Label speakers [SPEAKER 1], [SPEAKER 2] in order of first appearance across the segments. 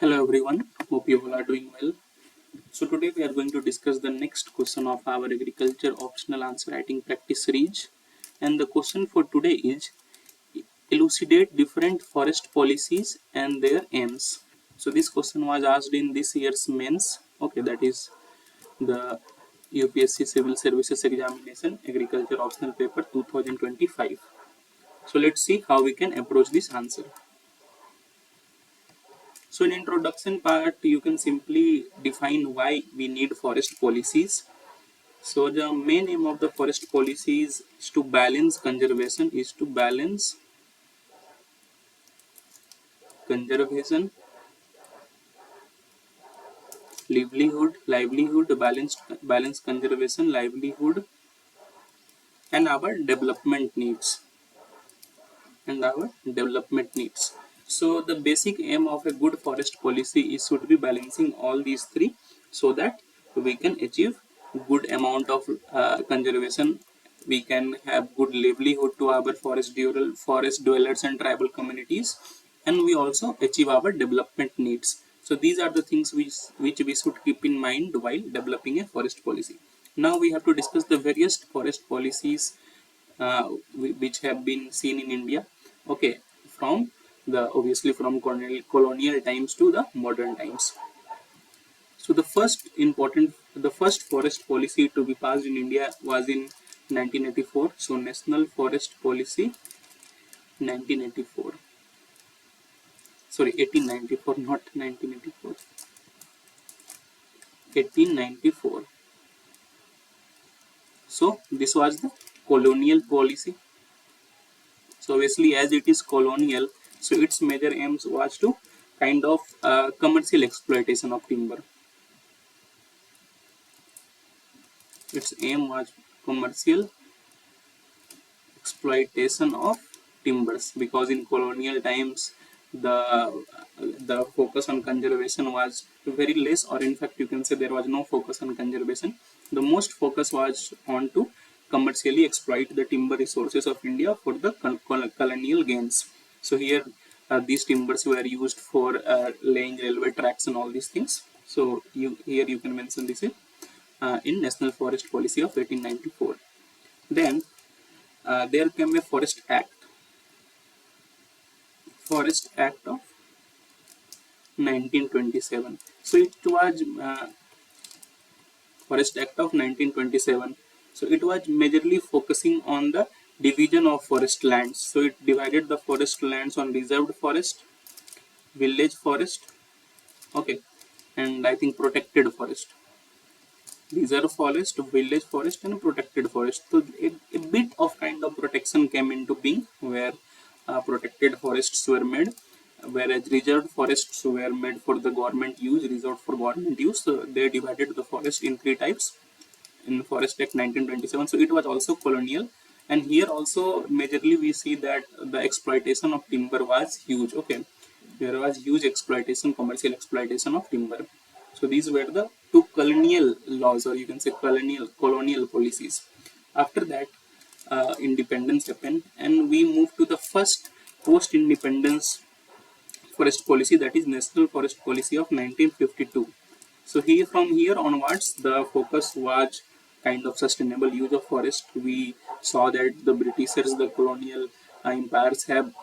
[SPEAKER 1] Hello everyone, hope you all are doing well. So today we are going to discuss the next question of our agriculture optional answer writing practice series. And the question for today is elucidate different forest policies and their aims. So this question was asked in this year's mains. Okay, that is the UPSC Civil Services Examination Agriculture Optional Paper 2025. So let's see how we can approach this answer. So in introduction part, you can simply define why we need forest policies. So the main aim of the forest policies is to balance conservation, balance conservation, livelihood, and our development needs. So the basic aim of a good forest policy is should be balancing all these three so that we can achieve good amount of conservation. We can have good livelihood to our forest dwellers and tribal communities, and we also achieve our development needs. So these are the things which we should keep in mind while developing a forest policy. Now we have to discuss the various forest policies which have been seen in India. Okay, from from colonial times to the modern times. So the first forest policy to be passed in India was in 1984. So National Forest Policy 1984. Sorry, 1894, not 1984. 1894. So this was the colonial policy. So obviously, as it is colonial, so its major aims was to kind of commercial exploitation of timber. Its aim was commercial exploitation of timbers, because in colonial times the the focus on conservation was very less, or in fact you can say there was no focus on conservation. The most focus was on to commercially exploit the timber resources of India for the colonial gains. So here these timbers were used for laying railway tracks and all these things. So here you can mention this in National Forest Policy of 1894. Then there came a Forest Act of 1927. So it was Forest Act of 1927. So it was majorly focusing on the division of forest lands. So it divided the forest lands on reserved forest, village forest, okay, and I think protected forest. Reserve forest, village forest, and protected forest. So a bit of kind of protection came into being, where protected forests were made, whereas reserved forests were made for the government use, reserved for government use. So they divided the forest in three types in Forest Act 1927. So it was also colonial, and here also majorly we see that the exploitation of timber was huge. Okay, there was huge exploitation, commercial exploitation of timber. So these were the two colonial laws, or you can say colonial policies. After that, independence happened, and we moved to the first post-independence forest policy, that is National Forest Policy of 1952. So from here onwards, the focus was kind of sustainable use of forest. We saw that the Britishers, the colonial empires, have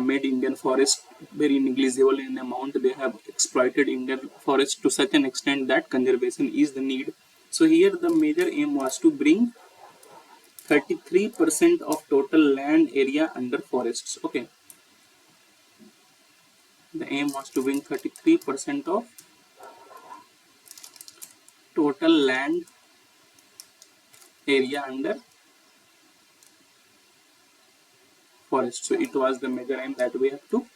[SPEAKER 1] made Indian forest very negligible in amount. They have exploited Indian forest to such an extent that conservation is the need. So here the major aim was to bring 33% of total land area under forests. Okay, the aim was to bring 33% of total land area under forest. So it was the major aim that we have to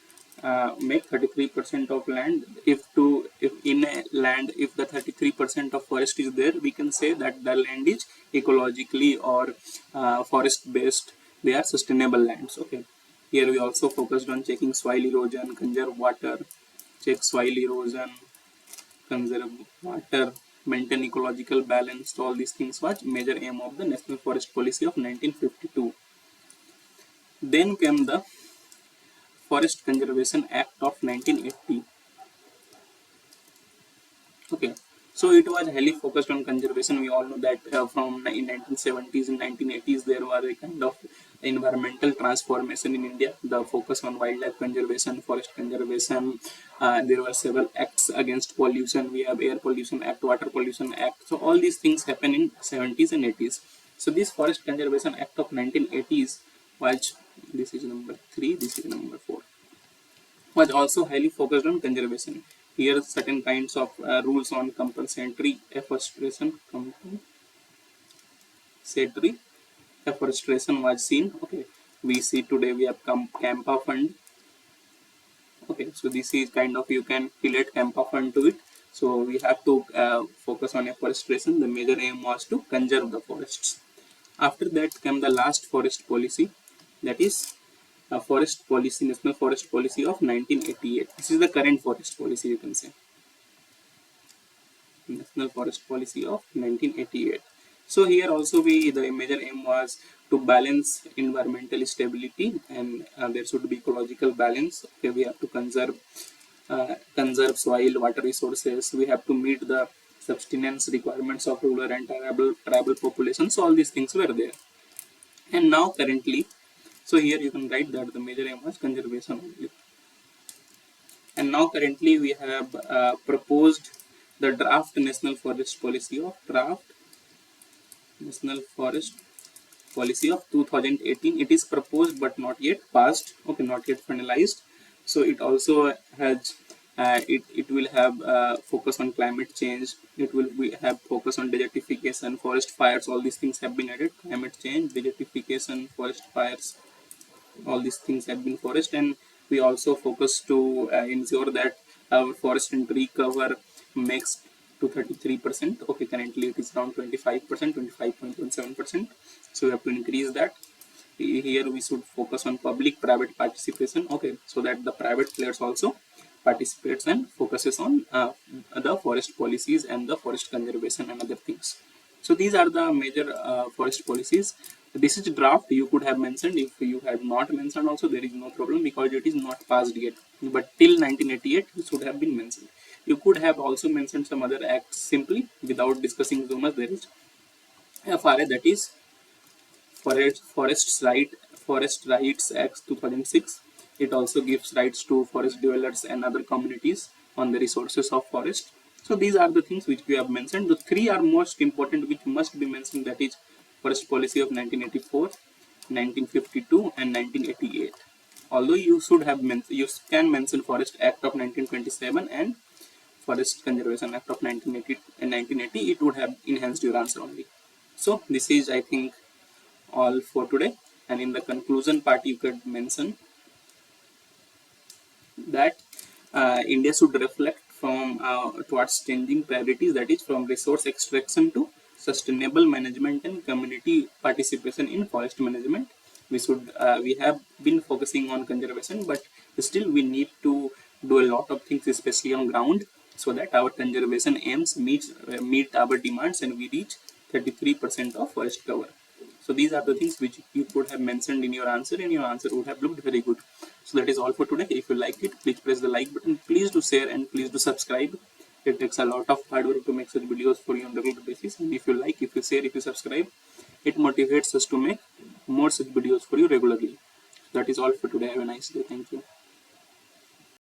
[SPEAKER 1] make 33% of land. If in a land, if the 33% of forest is there, we can say that the land is ecologically or forest based. They are sustainable lands. Okay. Here we also focused on checking soil erosion, conserve water, check soil erosion, conserve water, maintain ecological balance. All these things was major aim of the National Forest Policy of 1952. Then came the Forest Conservation Act of 1980. So it was highly focused on conservation. We all know that from in 1970s and 1980s there was a kind of environmental transformation in India. The focus on wildlife conservation, forest conservation. There were several acts against pollution. We have Air Pollution Act, Water Pollution Act. So all these things happen in 70s and 80s. So this Forest Conservation Act of 1980s was, this is number 3, this is number 4, was also highly focused on conservation. Here certain kinds of rules on compulsory afforestation, was seen. Okay, we see today we have Campa Fund. Okay, so this is kind of, you can relate Campa Fund to it. So we have to focus on afforestation. The major aim was to conserve the forests. After that came the last forest policy, that is forest policy, National Forest Policy of 1988. This is the current forest policy, you can say. National Forest Policy of 1988. So here also the major aim was to balance environmental stability, and there should be ecological balance. Okay, we have to conserve soil, water resources. We have to meet the subsistence requirements of rural and tribal populations. So all these things were there. And now currently, so here you can write that the major aim was conservation only. And now currently we have proposed the draft National Forest Policy of 2018. It is proposed but not yet passed. Okay, not yet finalized. So it also has it will have focus on climate change. It will have focus on desertification, forest fires. All these things have been added. Climate change, desertification, forest fires. All these things have been forest, and we also focus to ensure that our forest and tree cover makes to 33%. Okay, currently it is around 25%, 25.17%. So we have to increase that. Here we should focus on public-private participation. Okay, so that the private players also participates and focuses on the forest policies and the forest conservation and other things. So these are the major forest policies. This is draft. You could have mentioned. If you had not mentioned also, there is no problem because it is not passed yet. But till 1988 it should have been mentioned. You could have also mentioned some other acts simply without discussing so much. There is FRA, that is Forest Rights Act 2006. It also gives rights to forest dwellers and other communities on the resources of forest. So these are the things which we have mentioned. The three are most important which must be mentioned, that is Forest Policy of 1984, 1952 and 1988. Although you should have you can mention Forest Act of 1927 and Forest Conservation Act of 1980 and 1980, it would have enhanced your answer only. So this is, I think, all for today, and in the conclusion part you could mention that India should reflect from towards changing priorities, that is from resource extraction to sustainable management and community participation in forest management. We have been focusing on conservation, but still we need to do a lot of things, especially on ground, so that our conservation aims meet our demands and we reach 33% of forest cover. So these are the things which you could have mentioned in your answer, and your answer would have looked very good. So that is all for today. If you like it, please press the like button, please do share, and please do subscribe. It takes a lot of hard work to make such videos for you on a regular basis, and if you like, if you share, if you subscribe, it motivates us to make more such videos for you regularly. That is all for today. Have a nice day. Thank you.